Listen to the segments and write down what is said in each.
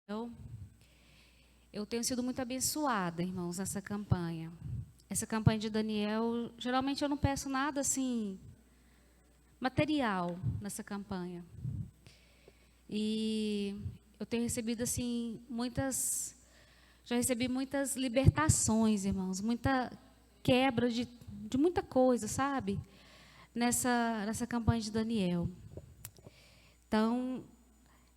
Eu tenho sido muito abençoada, irmãos, nessa campanha. Essa campanha de Daniel, geralmente eu não peço nada assim, material nessa campanha. E eu tenho recebido assim, já recebi muitas libertações, irmãos, muita quebra de muita coisa, sabe? Nessa campanha de Daniel. Então,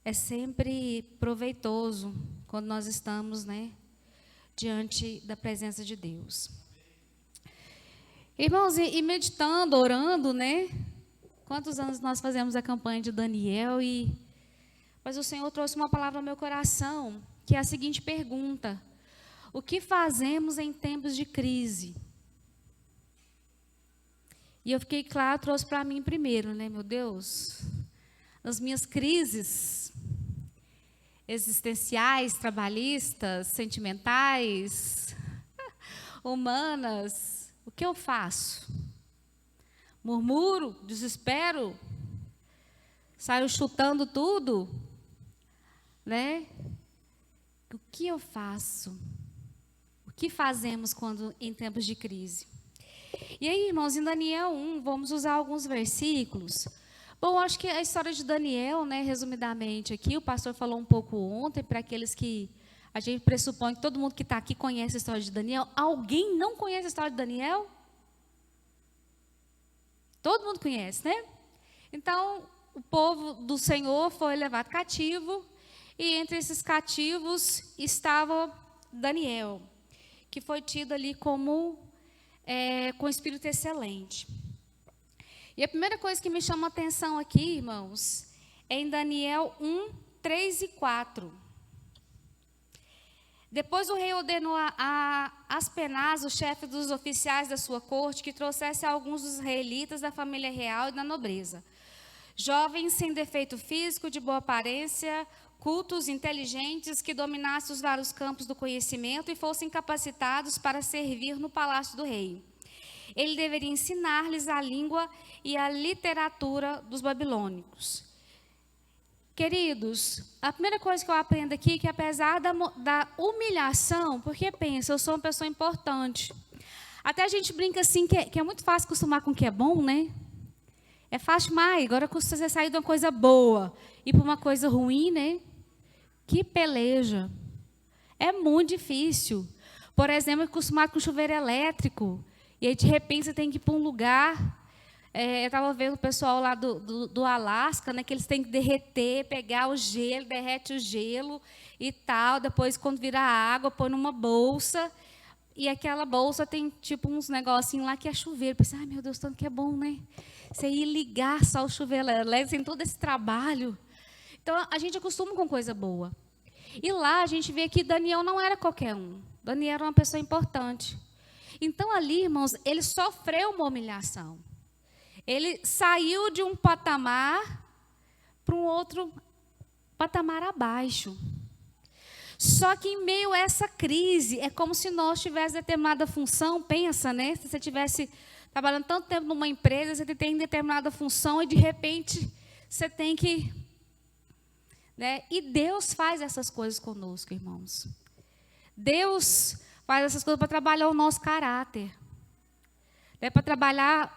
é sempre proveitoso quando nós estamos, diante da presença de Deus. Irmãos, e meditando, orando, quantos anos nós fazemos a campanha de Daniel mas o Senhor trouxe uma palavra ao meu coração, que é a seguinte pergunta: o que fazemos em tempos de crise? E eu fiquei claro, trouxe para mim primeiro, meu Deus, nas minhas crises existenciais, trabalhistas, sentimentais, humanas, o que eu faço? Murmuro, desespero, saio chutando tudo, O que eu faço? O que fazemos em tempos de crise? E aí, irmãos, em Daniel 1, vamos usar alguns versículos. Bom, acho que a história de Daniel, resumidamente aqui, o pastor falou um pouco ontem, para aqueles que a gente pressupõe que todo mundo que está aqui conhece a história de Daniel. Alguém não conhece a história de Daniel? Todo mundo conhece, Então, o povo do Senhor foi levado cativo, e entre esses cativos estava Daniel, que foi tido ali como com espírito excelente. E a primeira coisa que me chama a atenção aqui, irmãos, é em Daniel 1, 3 e 4. Depois o rei ordenou a Aspenaz, o chefe dos oficiais da sua corte, que trouxesse alguns dos israelitas da família real e da nobreza. Jovens sem defeito físico, de boa aparência, cultos, inteligentes, que dominassem os vários campos do conhecimento e fossem capacitados para servir no palácio do rei. Ele deveria ensinar-lhes a língua e a literatura dos babilônicos. Queridos, a primeira coisa que eu aprendo aqui é que, apesar da humilhação, porque pensa, eu sou uma pessoa importante. Até a gente brinca assim, que é muito fácil acostumar com o que é bom, É fácil demais. Agora custa você sair de uma coisa boa e para uma coisa ruim, Que peleja. É muito difícil. Por exemplo, acostumado com chuveiro elétrico. E aí, de repente, você tem que ir para um lugar. Eu estava vendo o pessoal lá do Alasca, que eles têm que derreter, pegar o gelo, derrete o gelo e tal. Depois, quando vira água, põe numa bolsa. E aquela bolsa tem tipo uns negocinhos lá que é chuveiro. Pensei, ai meu Deus, tanto que é bom, Você ir ligar só o chuveiro elétrico, tem todo esse trabalho. Então, a gente acostuma com coisa boa. E lá, a gente vê que Daniel não era qualquer um. Daniel era uma pessoa importante. Então, ali, irmãos, ele sofreu uma humilhação. Ele saiu de um patamar para um outro patamar abaixo. Só que em meio a essa crise, é como se nós tivéssemos determinada função, pensa, Se você estivesse trabalhando tanto tempo numa empresa, você tem determinada função e de repente você tem que... E Deus faz essas coisas conosco, irmãos. Deus faz essas coisas para trabalhar o nosso caráter. Para trabalhar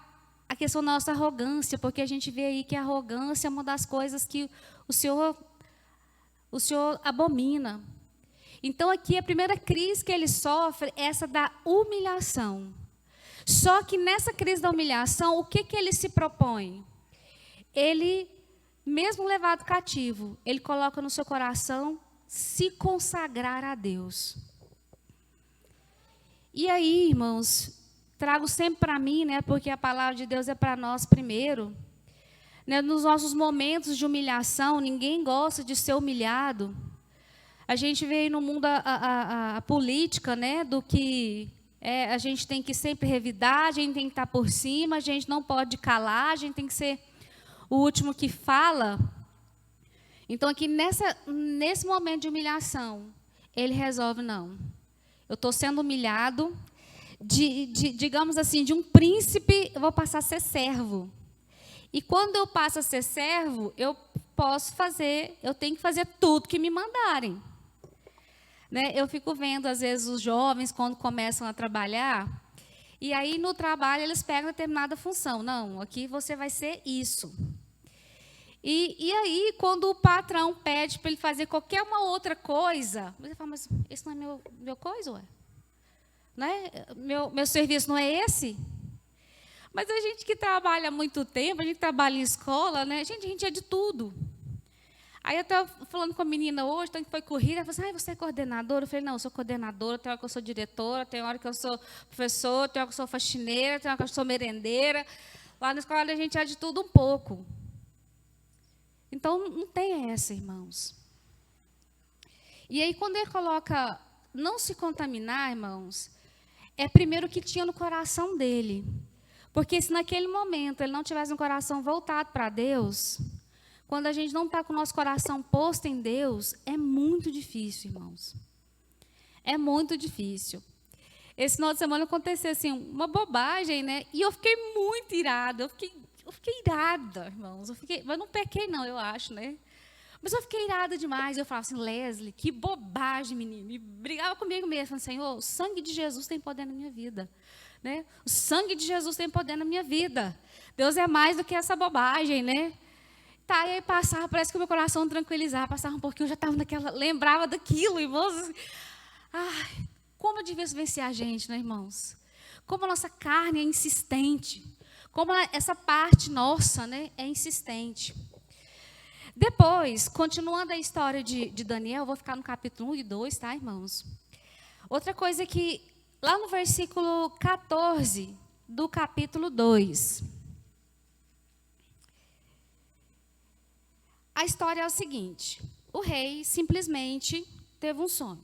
a questão da nossa arrogância, porque a gente vê aí que a arrogância é uma das coisas que o Senhor abomina. Então, aqui, a primeira crise que ele sofre é essa da humilhação. Só que nessa crise da humilhação, o que ele se propõe? Ele, mesmo levado cativo, ele coloca no seu coração se consagrar a Deus. E aí, irmãos, trago sempre para mim, porque a palavra de Deus é para nós primeiro. Nos nossos momentos de humilhação, ninguém gosta de ser humilhado. A gente vê aí no mundo a política, do que a gente tem que sempre revidar, a gente tem que estar por cima, a gente não pode calar, a gente tem que ser o último que fala. Então, aqui nesse momento de humilhação, ele resolve, não. Eu estou sendo humilhado, digamos assim, de um príncipe, eu vou passar a ser servo. E quando eu passo a ser servo, eu tenho que fazer tudo que me mandarem. né? Eu fico vendo, às vezes, os jovens, quando começam a trabalhar, e aí no trabalho eles pegam determinada função. Não, aqui você vai ser isso. E aí, quando o patrão pede para ele fazer qualquer uma outra coisa, você fala, mas esse não é meu coisa, ué? Né? Meu serviço não é esse? Mas a gente que trabalha há muito tempo, a gente trabalha em escola, né? A gente é de tudo. Aí eu estava falando com a menina hoje, então que foi corrida, ela falou assim, você é coordenadora? Eu falei, não, eu sou coordenadora, tem hora que eu sou diretora, tem hora que eu sou professora, tem hora que eu sou faxineira, tem hora que eu sou merendeira. Lá na escola a gente é de tudo um pouco. Então, não tem essa, irmãos. E aí, quando ele coloca não se contaminar, irmãos, é primeiro o que tinha no coração dele. Porque se naquele momento ele não tivesse um coração voltado para Deus, quando a gente não está com o nosso coração posto em Deus, é muito difícil, irmãos. É muito difícil. Esse final de semana aconteceu assim, uma bobagem, né? E eu fiquei muito irada, eu fiquei irada, irmãos. Mas não pequei não, eu acho, né? Mas eu fiquei irada demais. Eu falava assim, Leslie, que bobagem, menino. E brigava comigo mesmo, falando, Senhor, o sangue de Jesus tem poder na minha vida. Né? O sangue de Jesus tem poder na minha vida. Deus é mais do que essa bobagem, né? Tá, e aí passava, parece que o meu coração tranquilizava, passava um pouquinho, eu já estava naquela, lembrava daquilo, irmãos. Ai, como devia vencer a gente, né, irmãos? Como a nossa carne é insistente. Como essa parte nossa, né, é insistente. Depois, continuando a história de Daniel, eu vou ficar no capítulo 1 e 2, tá, irmãos? Outra coisa que, lá no versículo 14 do capítulo 2, a história é o seguinte, o rei simplesmente teve um sonho.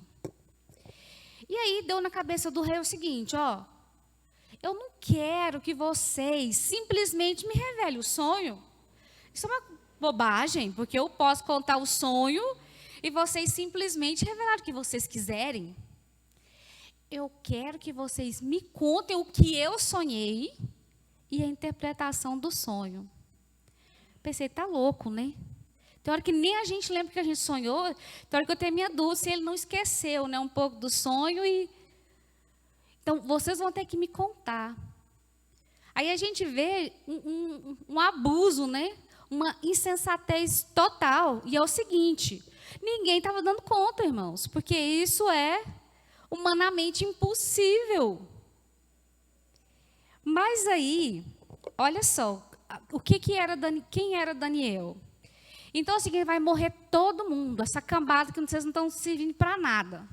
E aí deu na cabeça do rei o seguinte, ó, eu não quero que vocês simplesmente me revelem o sonho. Isso é uma bobagem, porque eu posso contar o sonho e vocês simplesmente revelar o que vocês quiserem. Eu quero que vocês me contem o que eu sonhei e a interpretação do sonho. Pensei, tá louco, né? Tem hora que nem a gente lembra que a gente sonhou, tem hora que eu tenho minha dúvida se ele não esqueceu, né, um pouco do sonho. Então, vocês vão ter que me contar. Aí a gente vê um abuso, né? Uma insensatez total. E é o seguinte, ninguém estava dando conta, irmãos, porque isso é humanamente impossível. Mas aí, olha só, quem era Daniel? Então, é o seguinte, vai morrer todo mundo, essa cambada que vocês não estão servindo para nada.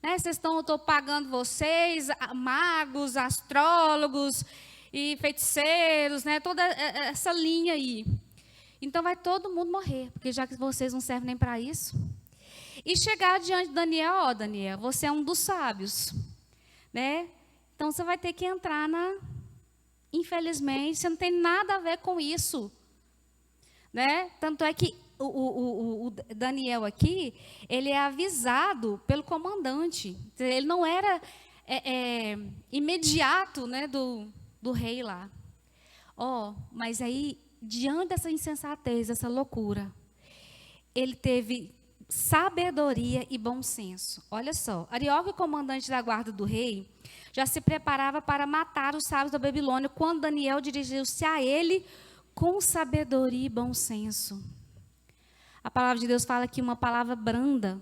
Né? Eu estou pagando vocês, magos, astrólogos e feiticeiros, né? Toda essa linha aí. Então, vai todo mundo morrer, porque já que vocês não servem nem para isso. E chegar diante de Daniel, ó, Daniel, você é um dos sábios. Né? Então, você vai ter que entrar Infelizmente, você não tem nada a ver com isso. Né? Tanto é que o Daniel aqui, ele é avisado pelo comandante. Ele não era imediato, né, do rei lá. Mas aí, diante dessa insensatez, dessa loucura, ele teve sabedoria e bom senso. Olha só, Arioque, o comandante da guarda do rei, já se preparava para matar os sábios da Babilônia, quando Daniel dirigiu-se a ele com sabedoria e bom senso. A palavra de Deus fala que uma palavra branda,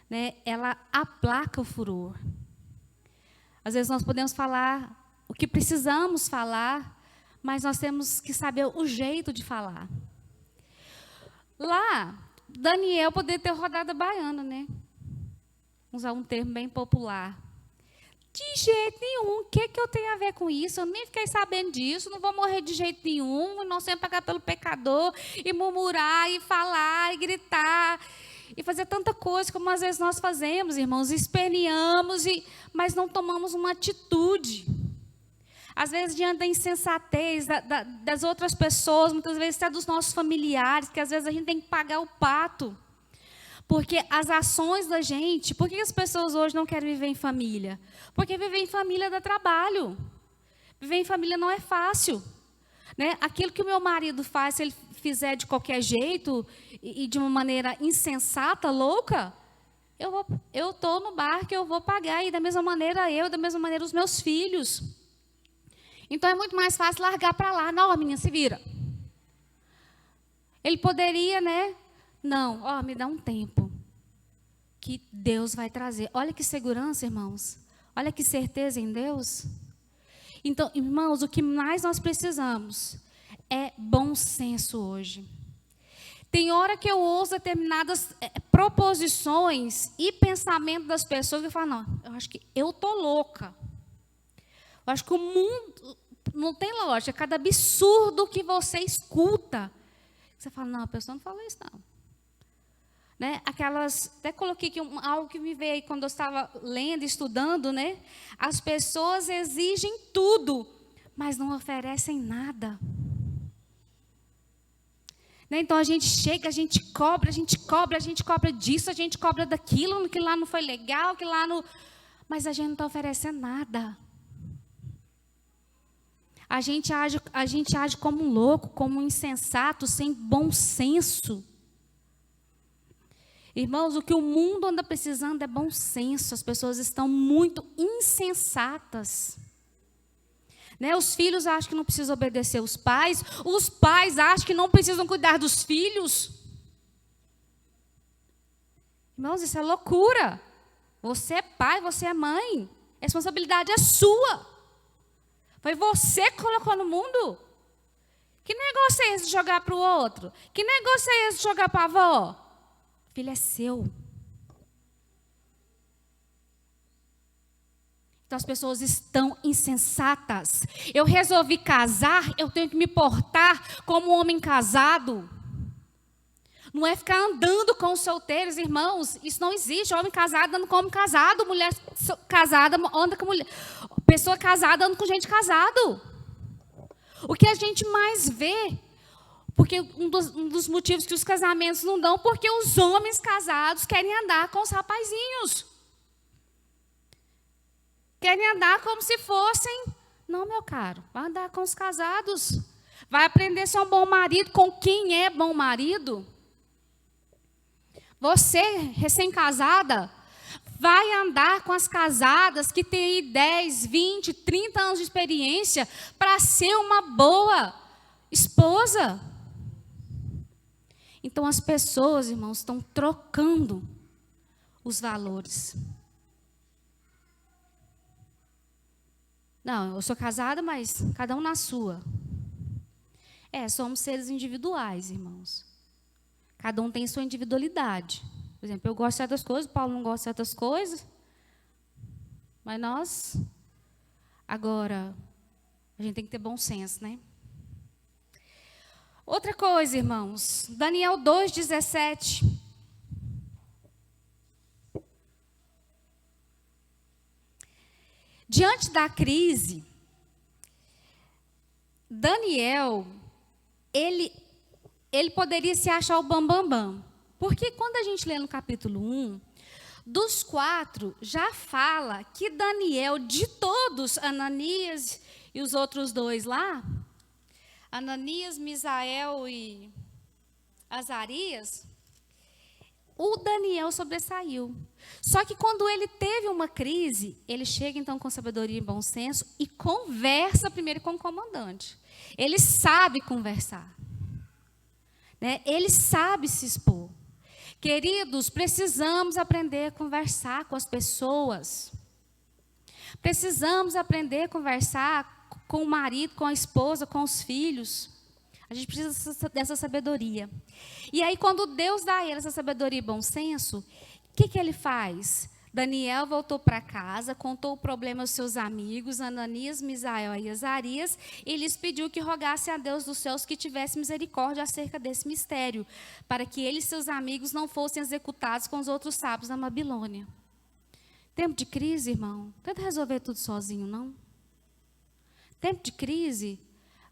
né, ela aplaca o furor. Às vezes nós podemos falar o que precisamos falar, mas nós temos que saber o jeito de falar. Lá, Daniel poderia ter rodado a baiana, né? Usar um termo bem popular. De jeito nenhum, o que eu tenho a ver com isso? Eu nem fiquei sabendo disso, não vou morrer de jeito nenhum, não sei pagar pelo pecador, e murmurar, e falar, e gritar, e fazer tanta coisa como às vezes nós fazemos, irmãos, esperneamos, mas não tomamos uma atitude. Às vezes, diante da insensatez das outras pessoas, muitas vezes até dos nossos familiares, que às vezes a gente tem que pagar o pato. Porque as ações da gente, por que as pessoas hoje não querem viver em família? Porque viver em família dá trabalho. Viver em família não é fácil. Né? Aquilo que o meu marido faz, se ele fizer de qualquer jeito e de uma maneira insensata, louca, eu estou no barco, eu vou pagar, e da mesma maneira da mesma maneira os meus filhos. Então é muito mais fácil largar para lá. Não, menina, se vira. Ele poderia, né? Não, me dá um tempo, que Deus vai trazer. Olha que segurança, irmãos. Olha que certeza em Deus. Então, irmãos, o que mais nós precisamos é bom senso hoje. Tem hora que eu ouço determinadas proposições e pensamentos das pessoas que eu falo, não, eu acho que eu estou louca. Eu acho que o mundo não tem lógica. Cada absurdo que você escuta, você fala, não, a pessoa não falou isso, não. Né? Até coloquei aqui algo que me veio aí quando eu estava lendo, estudando, né? As pessoas exigem tudo, mas não oferecem nada. Né? Então a gente chega, a gente cobra disso, a gente cobra daquilo, que lá não foi legal, que lá não... Mas a gente não está oferecendo nada. A gente age como um louco, como um insensato, sem bom senso. Irmãos, o que o mundo anda precisando é bom senso. As pessoas estão muito insensatas. Né? Os filhos acham que não precisam obedecer os pais acham que não precisam cuidar dos filhos. Irmãos, isso é loucura. Você é pai, você é mãe. A responsabilidade é sua. Foi você que colocou no mundo. Que negócio é esse de jogar para o outro? Que negócio é esse de jogar para a avó? O filho é seu. Então as pessoas estão insensatas. Eu resolvi casar, eu tenho que me portar como um homem casado. Não é ficar andando com os solteiros, irmãos. Isso não existe. Homem casado anda com homem casado. Mulher casada anda com mulher. Pessoa casada anda com gente casado. O que a gente mais vê, porque um dos motivos que os casamentos não dão, porque os homens casados querem andar com os rapazinhos. Querem andar como se fossem... Não, meu caro, vai andar com os casados. Vai aprender a ser um bom marido com quem é bom marido. Você, recém-casada, vai andar com as casadas que têm aí 10, 20, 30 anos de experiência para ser uma boa esposa. Então, as pessoas, irmãos, estão trocando os valores. Não, eu sou casada, mas cada um na sua. Somos seres individuais, irmãos. Cada um tem sua individualidade. Por exemplo, eu gosto de certas coisas, o Paulo não gosta de certas coisas. Mas nós... Agora, a gente tem que ter bom senso, né? Outra coisa, irmãos. Daniel 2:17. Diante da crise, Daniel, ele poderia se achar o bambambam. Porque quando a gente lê no capítulo 1, dos 4, já fala que Daniel, de todos, Ananias e os outros 2 lá, Ananias, Misael e Azarias, o Daniel sobressaiu. Só que quando ele teve uma crise, ele chega então com sabedoria e bom senso e conversa primeiro com o comandante. Ele sabe conversar. Né? Ele sabe se expor. Queridos, precisamos aprender a conversar com as pessoas. Precisamos aprender a conversar com o marido, com a esposa, com os filhos. A gente precisa dessa sabedoria. E aí, quando Deus dá a ele essa sabedoria e bom senso, o que ele faz? Daniel voltou para casa, contou o problema aos seus amigos, Ananias, Misael e Azarias, e lhes pediu que rogasse a Deus dos céus que tivesse misericórdia acerca desse mistério, para que ele e seus amigos não fossem executados com os outros sábios na Babilônia. Tempo de crise, irmão, tenta resolver tudo sozinho, não? Tempo de crise,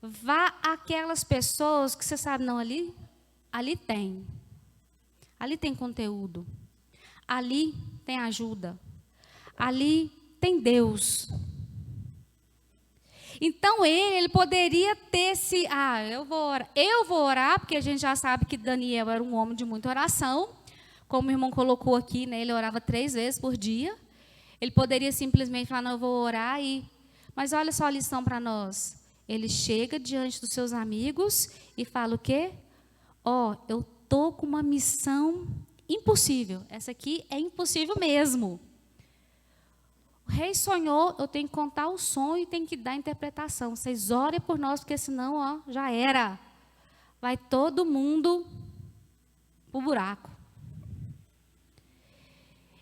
vá àquelas pessoas que você sabe, não, ali tem conteúdo, ali tem ajuda, ali tem Deus. Então ele poderia ter se, eu vou orar, porque a gente já sabe que Daniel era um homem de muita oração, como o irmão colocou aqui, né, ele orava 3 vezes por dia. Ele poderia simplesmente falar, não, eu vou orar aí. Mas olha só a lição para nós. Ele chega diante dos seus amigos e fala o quê? Eu estou com uma missão impossível. Essa aqui é impossível mesmo. O rei sonhou, eu tenho que contar o sonho e tenho que dar a interpretação. Vocês orem por nós, porque senão, já era. Vai todo mundo pro buraco.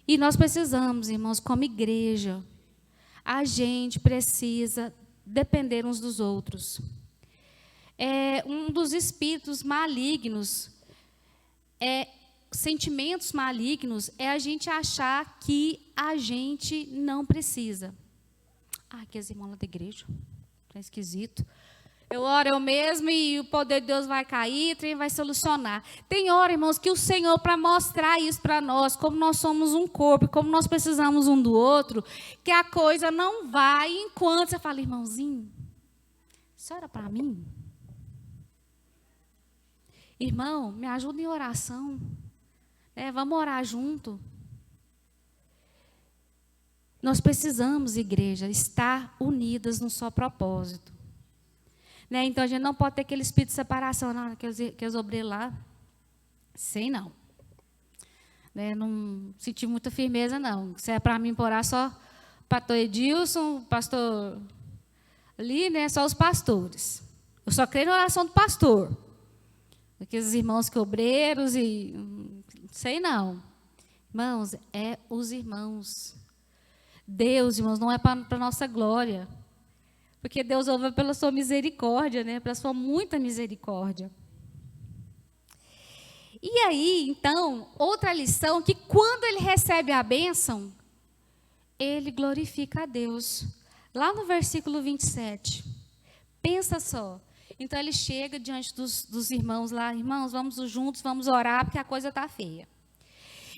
E nós precisamos, irmãos, como igreja, a gente precisa depender uns dos outros. Um dos espíritos malignos, sentimentos malignos, é a gente achar que a gente não precisa. Que as irmãs lá da igreja, é esquisito. Eu oro eu mesmo e o poder de Deus vai cair, o trem vai solucionar. Tem hora, irmãos, que o Senhor, para mostrar isso para nós, como nós somos um corpo, como nós precisamos um do outro, que a coisa não vai enquanto você fala, irmãozinho, isso era para mim? Irmão, me ajuda em oração. Vamos orar junto. Nós precisamos, igreja, estar unidas num só propósito. Então, a gente não pode ter aquele espírito de separação. Não, aqueles obreiros lá, sei não. Não senti muita firmeza, não. Se é para mim orar só pastor Edilson, pastor ali, só os pastores. Eu só creio na oração do pastor. Aqueles irmãos que obreiros e... sei não. Irmãos, é os irmãos. Deus, irmãos, não é para a nossa glória. Porque Deus ouve pela sua misericórdia, pela sua muita misericórdia. E aí, então, outra lição, que quando ele recebe a bênção, ele glorifica a Deus. Lá no versículo 27, pensa só. Então, ele chega diante dos irmãos lá, irmãos, vamos juntos, vamos orar, porque a coisa está feia.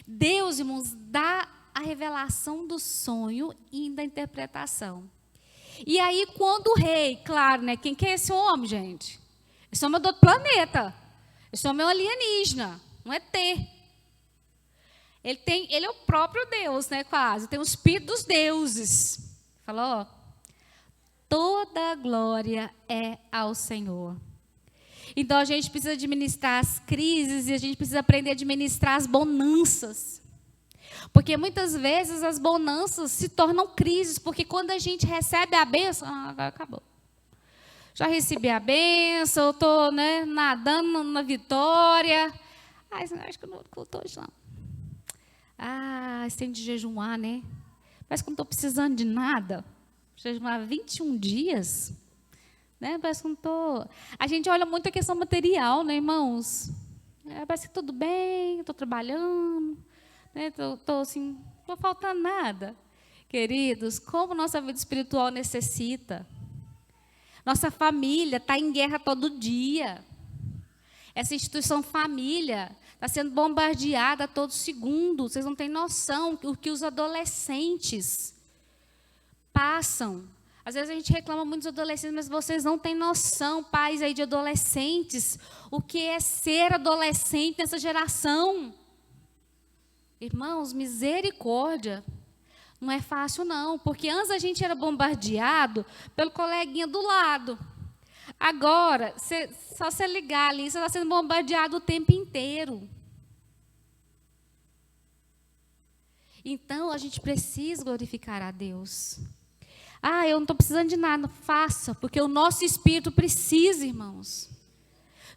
Deus, irmãos, dá a revelação do sonho e da interpretação. E aí, quando o rei, claro, quem que é esse homem, gente? Esse homem é do outro planeta. Esse homem é um alienígena, um ET. Ele é o próprio Deus, quase. Tem o espírito dos deuses. Falou, toda a glória é ao Senhor. Então, a gente precisa administrar as crises e a gente precisa aprender a administrar as bonanças. Porque muitas vezes as bonanças se tornam crises, porque quando a gente recebe a bênção, agora acabou. Já recebi a bênção, eu estou nadando na vitória. Acho que eu não estou hoje, não. Esse tem de jejuar, Parece que eu não estou precisando de nada. Jejuar 21 dias, Parece que não estou... A gente olha muito a questão material, irmãos? Parece que tudo bem, estou trabalhando... Estou assim, não estou faltando nada. Queridos, como nossa vida espiritual necessita. Nossa família está em guerra todo dia. Essa instituição família está sendo bombardeada a todo segundo. Vocês não têm noção o que os adolescentes passam. Às vezes a gente reclama muito dos adolescentes, mas vocês não têm noção, pais aí de adolescentes, o que é ser adolescente nessa geração. Irmãos, misericórdia, não é fácil não, porque antes a gente era bombardeado pelo coleguinha do lado. Agora, só você ligar ali, você está sendo bombardeado o tempo inteiro. Então, a gente precisa glorificar a Deus. Eu não estou precisando de nada, faça, porque o nosso espírito precisa, irmãos.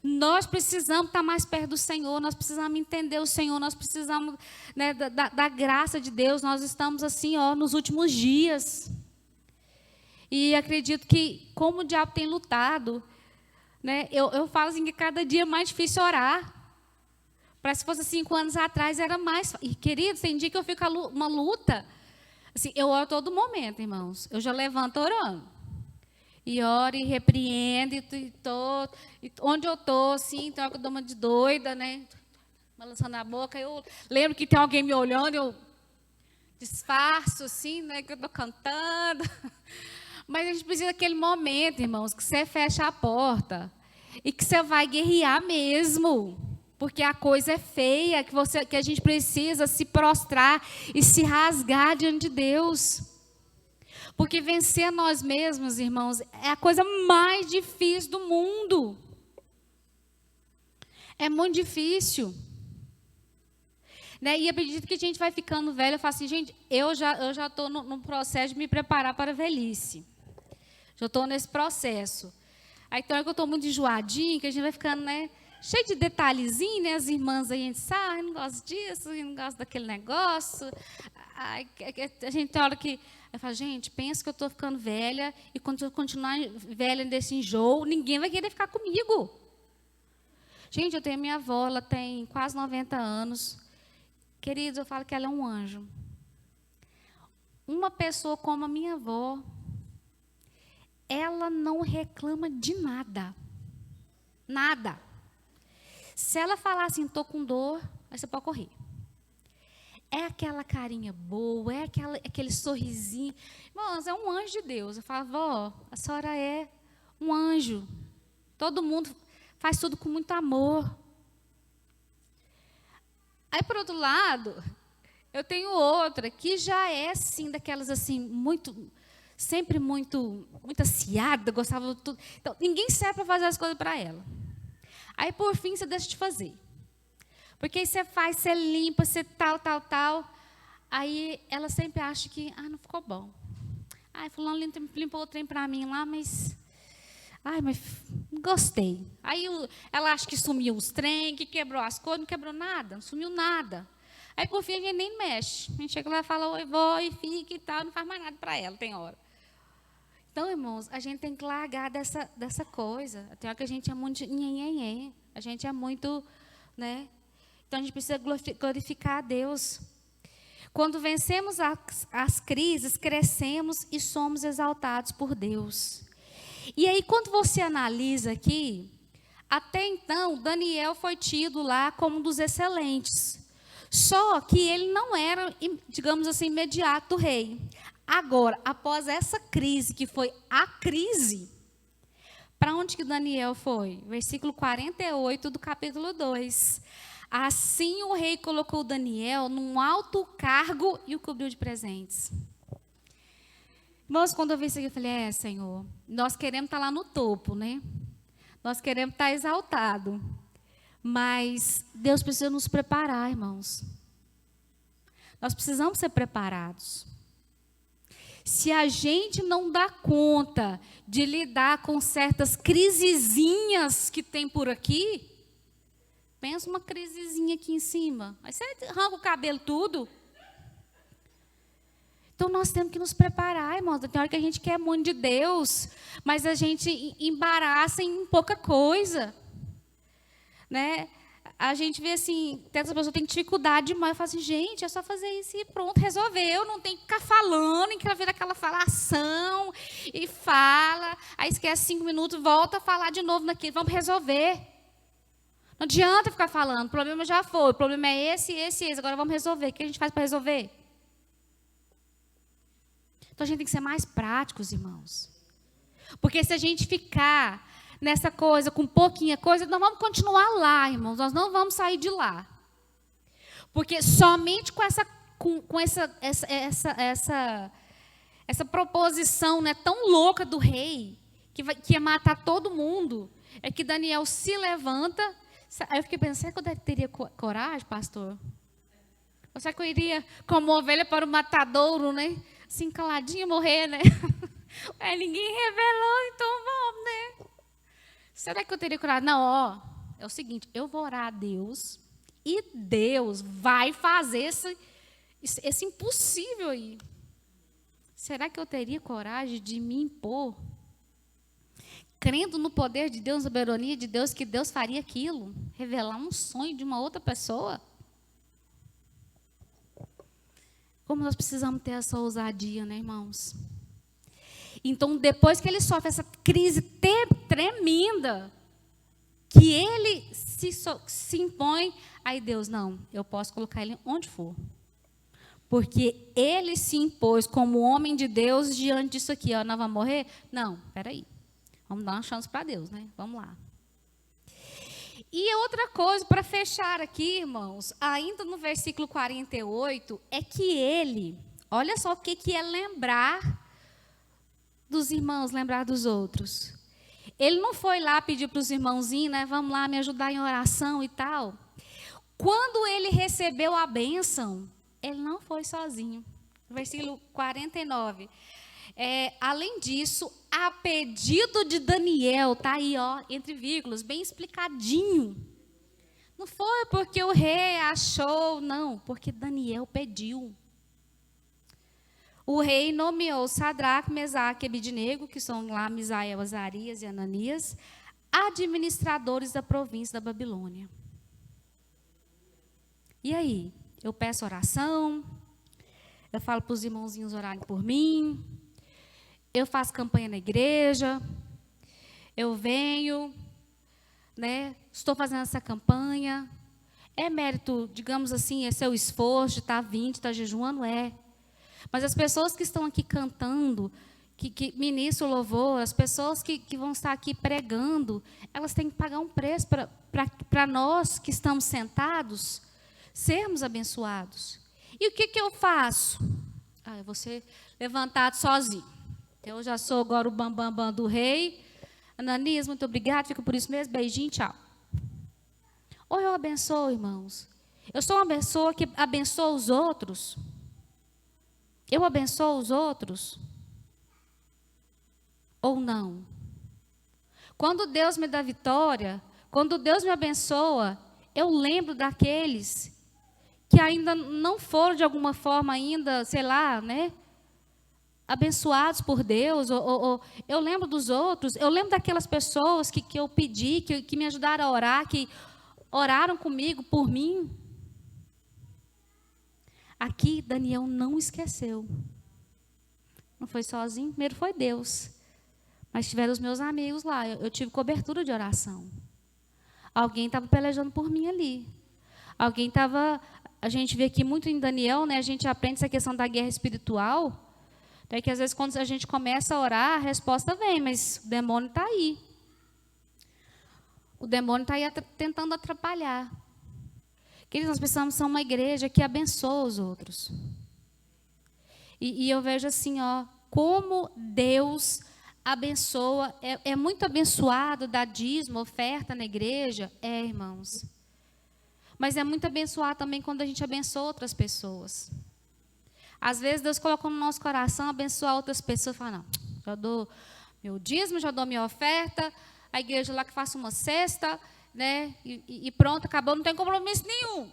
Nós precisamos estar mais perto do Senhor, nós precisamos entender o Senhor, nós precisamos da graça de Deus. Nós estamos assim, nos últimos dias. E acredito que, como o diabo tem lutado, eu falo assim que cada dia é mais difícil orar. Parece que fosse 5 anos atrás, era mais... E, queridos, tem dia que eu fico uma luta. Assim, eu oro todo momento, irmãos. Eu já levanto orando. E oro e repreendo, onde eu estou, assim, então eu dou uma de doida, balançando a boca. Eu lembro que tem alguém me olhando, eu disfarço, assim, que eu estou cantando. Mas a gente precisa daquele momento, irmãos, que você fecha a porta e que você vai guerrear mesmo. Porque a coisa é feia, que a gente precisa se prostrar e se rasgar diante de Deus. Porque vencer a nós mesmos, irmãos, é a coisa mais difícil do mundo. É muito difícil. Né? E à medida que a gente vai ficando velho, eu falo assim, gente, eu já estou no processo de me preparar para a velhice. Já estou nesse processo. Aí tem hora que eu estou muito enjoadinha, que a gente vai ficando, né, cheio de detalhezinho, né? As irmãs aí, a gente sabe, não gosta disso, não gosta daquele negócio. Aí, a gente tem hora que eu falo, gente, pensa que eu estou ficando velha, e quando eu continuar velha desse enjoo, ninguém vai querer ficar comigo. Gente, eu tenho a minha avó, ela tem quase 90 anos. Queridos, eu falo que ela é um anjo. Uma pessoa como a minha avó, ela não reclama de nada. Nada. Se ela falar assim, estou com dor, aí você pode correr. É aquela carinha boa, é aquele sorrisinho. Irmãos, é um anjo de Deus. Eu falo, vó, a senhora é um anjo. Todo mundo faz tudo com muito amor. Aí, por outro lado, eu tenho outra que já é, assim, daquelas, assim, sempre muito aciada, gostava de tudo. Então, ninguém serve para fazer as coisas para ela. Aí, por fim, você deixa de fazer. Porque aí você faz, você limpa, você tal. Aí, ela sempre acha que, não ficou bom. Fulano limpou o trem para mim lá, mas não gostei. Aí ela acha que sumiu os trem, que quebrou as coisas, não quebrou nada, não sumiu nada. Aí, por fim, a gente nem mexe. A gente chega lá e fala, oi, vó, e fica e tal, não faz mais nada para ela, tem hora. Então, irmãos, a gente tem que largar dessa coisa. Tem hora que a gente é muito nhenhenhê, a gente é muito, né? Então, a gente precisa glorificar a Deus. Quando vencemos as crises, crescemos e somos exaltados por Deus. E aí, quando você analisa aqui, até então, Daniel foi tido lá como um dos excelentes. Só que ele não era, digamos assim, imediato do rei. Agora, após essa crise, que foi a crise, para onde que Daniel foi? Versículo 48 do capítulo 2. Assim o rei colocou Daniel num alto cargo e o cobriu de presentes. Irmãos, quando eu vi isso aqui, eu falei, Senhor, nós queremos estar lá no topo, né? Nós queremos estar exaltado. Mas Deus precisa nos preparar, irmãos. Nós precisamos ser preparados. Se a gente não dá conta de lidar com certas crisezinhas que tem por aqui, pensa uma crisezinha aqui em cima. Aí você arranca o cabelo tudo. Então, nós temos que nos preparar, irmãos. Tem hora que a gente quer muito de Deus, mas a gente embaraça em pouca coisa. Né? A gente vê assim, essa pessoa tem dificuldade demais. Eu falo assim, gente, é só fazer isso e pronto, resolveu. Não tem que ficar falando, em que ver aquela falação e fala. Aí esquece 5 minutos, volta a falar de novo naquilo. Vamos resolver. Não adianta ficar falando, o problema já foi. O problema é esse. Agora vamos resolver. O que a gente faz para resolver? Então, a gente tem que ser mais práticos, irmãos. Porque se a gente ficar nessa coisa, com pouquinha coisa, nós vamos continuar lá, irmãos. Nós não vamos sair de lá. Porque somente com essa proposição, né, tão louca do rei, que ia matar todo mundo, é que Daniel se levanta. Aí eu fiquei pensando, será que eu teria coragem, pastor? Ou será que eu iria como ovelha para o matadouro, né? Assim, caladinha, morrer, né? Ninguém revelou, então vamos, né? Será que eu teria coragem? Não, é o seguinte, eu vou orar a Deus e Deus vai fazer esse impossível aí. Será que eu teria coragem de me impor? Crendo no poder de Deus, na soberania de Deus, que Deus faria aquilo? Revelar um sonho de uma outra pessoa? Como nós precisamos ter essa ousadia, né, irmãos? Então, depois que ele sofre essa crise tremenda, que ele se impõe, aí Deus, não, eu posso colocar ele onde for. Porque ele se impôs como homem de Deus diante disso aqui. Nós vamos morrer? Não, espera aí. Vamos dar uma chance para Deus, né? Vamos lá. E outra coisa, para fechar aqui, irmãos, ainda no versículo 48, é que ele, olha só o que é lembrar dos irmãos, lembrar dos outros. Ele não foi lá pedir para os irmãozinhos, né, vamos lá me ajudar em oração e tal. Quando ele recebeu a bênção, ele não foi sozinho. Versículo 49. Além disso, a pedido de Daniel, tá aí, ó, entre vírgulas, bem explicadinho. Não foi porque o rei achou, não, porque Daniel pediu. O rei nomeou Sadraque, Mesaque e Abednego, que são lá Misael, Azarias e Ananias, administradores da província da Babilônia. E aí? Eu peço oração, eu falo para os irmãozinhos orarem por mim, eu faço campanha na igreja, eu venho, né, estou fazendo essa campanha. É mérito, digamos assim, é seu esforço de estar vindo, de estar jejuando? É. Mas as pessoas que estão aqui cantando, que ministram o louvor, as pessoas que vão estar aqui pregando, elas têm que pagar um preço para nós que estamos sentados, sermos abençoados. E o que eu faço? Eu vou ser levantado sozinho. Eu já sou agora o bambambam do rei. Ananias, muito obrigado, fica por isso mesmo, beijinho, tchau. Ou eu abençoo, irmãos. Eu sou uma pessoa que abençoa os outros. Eu abençoo os outros? Ou não? Quando Deus me dá vitória, quando Deus me abençoa, eu lembro daqueles que ainda não foram de alguma forma ainda, sei lá, né, abençoados por Deus, ou eu lembro dos outros, eu lembro daquelas pessoas que eu pedi, que me ajudaram a orar, que oraram comigo, por mim. Aqui, Daniel não esqueceu. Não foi sozinho, primeiro foi Deus. Mas tiveram os meus amigos lá, eu tive cobertura de oração. Alguém estava pelejando por mim ali. Alguém estava... A gente vê aqui muito em Daniel, né? A gente aprende essa questão da guerra espiritual. É que às vezes quando a gente começa a orar, a resposta vem, mas o demônio está aí. O demônio está aí tentando atrapalhar. Queridos, nós precisamos ser uma igreja que abençoa os outros. E eu vejo assim, ó, como Deus abençoa, é muito abençoado dar dízimo, oferta na igreja, irmãos. Mas é muito abençoado também quando a gente abençoa outras pessoas. Às vezes Deus colocou no nosso coração abençoar outras pessoas. Fala, não, já dou meu dízimo, já dou minha oferta, a igreja lá que faça uma cesta, né? E pronto, acabou, não tem compromisso nenhum.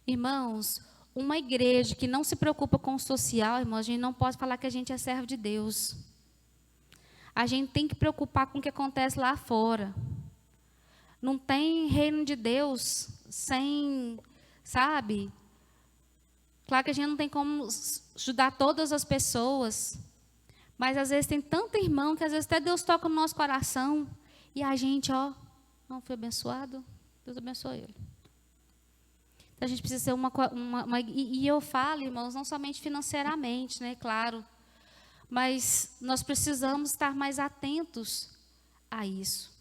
Irmãos, uma igreja que não se preocupa com o social, irmãos, a gente não pode falar que a gente é servo de Deus. A gente tem que preocupar com o que acontece lá fora. Não tem reino de Deus sem, sabe? Claro que a gente não tem como ajudar todas as pessoas, mas às vezes tem tanto irmão que às vezes até Deus toca no nosso coração e a gente, ó, não foi abençoado, Deus abençoe ele. Então a gente precisa ser e eu falo, irmãos, não somente financeiramente, né, claro, mas nós precisamos estar mais atentos a isso.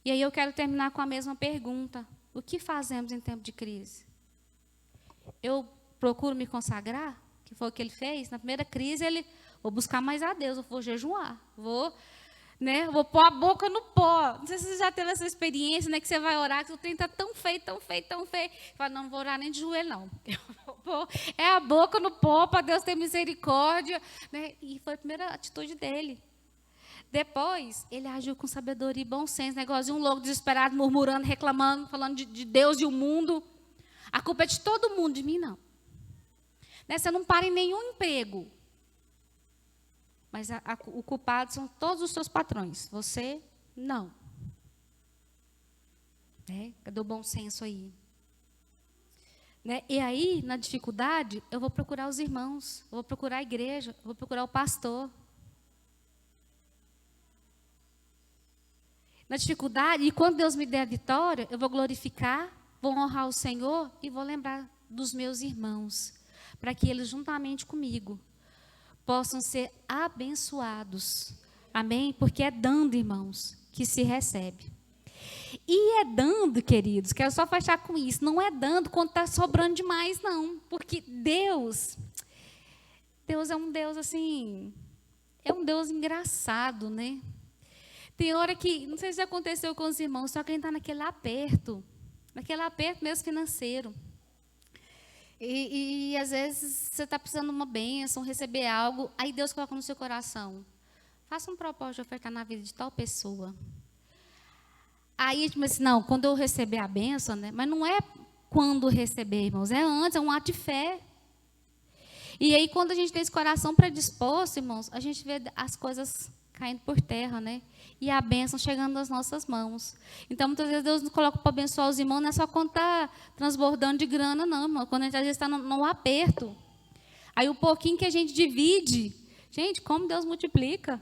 E aí eu quero terminar com a mesma pergunta: o que fazemos em tempo de crise? Eu procuro me consagrar, que foi o que ele fez. Na primeira crise, vou buscar mais a Deus, eu vou jejuar, vou pôr a boca no pó. Não sei se você já teve essa experiência, né, que você vai orar, que o trem está tão feio, tão feio, tão feio. Fala, não vou orar nem de joelho, não. É a boca no pó para Deus ter misericórdia. Né? E foi a primeira atitude dele. Depois, ele agiu com sabedoria e bom senso. Negócio de um louco desesperado, murmurando, reclamando, falando de Deus e o mundo. A culpa é de todo mundo, de mim não. Né? Você não para em nenhum emprego. Mas o culpado são todos os seus patrões. Você, não. Né? Cadê o bom senso aí? Né? E aí, na dificuldade, eu vou procurar os irmãos. Eu vou procurar a igreja. Eu vou procurar o pastor. Na dificuldade, e quando Deus me der a vitória, eu vou glorificar, vou honrar o Senhor e vou lembrar dos meus irmãos, para que eles, juntamente comigo, possam ser abençoados. Amém? Porque é dando, irmãos, que se recebe. E é dando, queridos, quero só fechar com isso, não é dando quando está sobrando demais, não. Porque Deus é um Deus assim, é um Deus engraçado, né? Tem hora que, não sei se já aconteceu com os irmãos, só que a gente está naquele aperto mesmo financeiro. E às vezes você está precisando de uma bênção, receber algo, aí Deus coloca no seu coração. Faça um propósito de ofertar na vida de tal pessoa. Aí a gente diz assim, não, quando eu receber a bênção, né? Mas não é quando receber, irmãos, é antes, é um ato de fé. E aí quando a gente tem esse coração predisposto, irmãos, a gente vê as coisas caindo por terra, né? E a bênção chegando nas nossas mãos. Então, muitas vezes, Deus nos coloca para abençoar os irmãos, não é só quando está transbordando de grana, não, irmão. Quando a gente, às vezes, está no aperto. Aí, o pouquinho que a gente divide, gente, como Deus multiplica.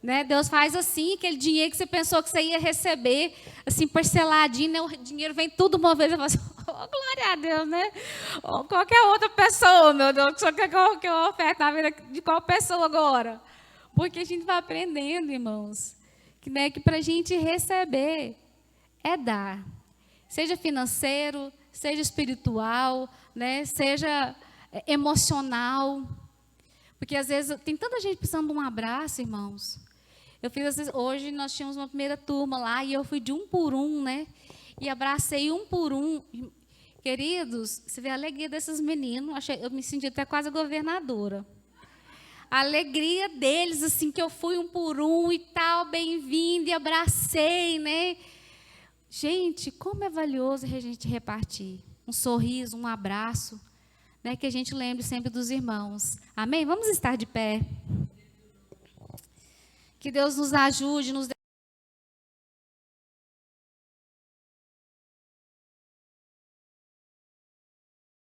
Né? Deus faz assim, aquele dinheiro que você pensou que você ia receber, assim, parceladinho, né? O dinheiro vem tudo uma vez, você fala assim, oh, glória a Deus, né? Ou qualquer outra pessoa, meu Deus, só quer que eu oferte na vida de qual pessoa agora? Porque a gente vai aprendendo, irmãos, que para a gente receber é dar. Seja financeiro, seja espiritual, né? Seja emocional. Porque às vezes tem tanta gente precisando de um abraço, irmãos. Eu fiz hoje nós tínhamos uma primeira turma lá e eu fui de um por um, né? E abracei um por um. Queridos, você vê a alegria desses meninos, eu me senti até quase governadora. A alegria deles, assim, que eu fui um por um e tal, bem-vindo, e abracei, né? Gente, como é valioso a gente repartir. Um sorriso, um abraço, né? Que a gente lembre sempre dos irmãos. Amém? Vamos estar de pé. Que Deus nos ajude, nos dê